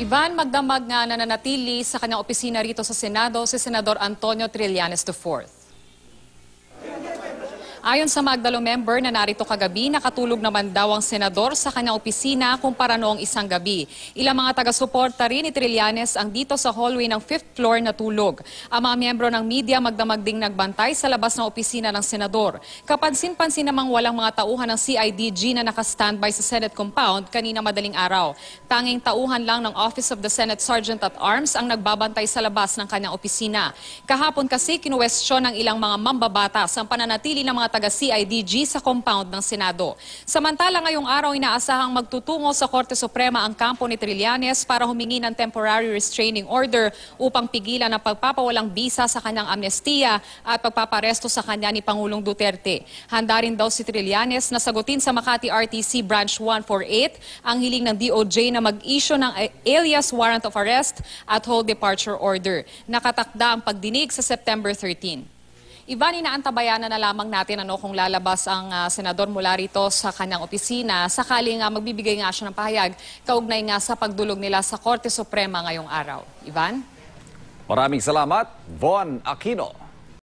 Ivan, magdamag nga nananatili sa kanyang opisina rito sa Senado si Senador Antonio Trillanes IV. Ayon sa Magdalo member na narito kagabi, nakatulog naman daw ang senador sa kanyang opisina kumpara noong isang gabi. Ilang mga taga-suporta rin ni Trillanes ang dito sa hallway ng 5th floor natulog. Ang mga miyembro ng media magdamag ding nagbantay sa labas ng opisina ng senador. Kapansin-pansin namang walang mga tauhan ng CIDG na naka-standby sa Senate compound kanina madaling araw. Tanging tauhan lang ng Office of the Senate Sergeant at Arms ang nagbabantay sa labas ng kanyang opisina. Kahapon kasi kinuwestiyon ng ilang mga mambabatas ang pananatili ng mga taga-CIDG sa compound ng Senado. Samantala ngayong araw inaasahang magtutungo sa Korte Suprema ang kampo ni Trillanes para humingi ng temporary restraining order upang pigilan ang pagpapawalang bisa sa kanyang amnestiya at pagpaparesto sa kanya ni Pangulong Duterte. Handa rin daw si Trillanes na sagutin sa Makati RTC Branch 148 ang hiling ng DOJ na mag-issue ng alias warrant of arrest at hold departure order. Nakatakda ang pagdinig sa September 13. Ivan, inaantabayanan na lamang natin kung lalabas ang senador mula rito sa kanyang opisina sakaling magbibigay nga siya ng pahayag kaugnay nga sa pagdulog nila sa Korte Suprema ngayong araw. Ivan? Maraming salamat, Von Aquino.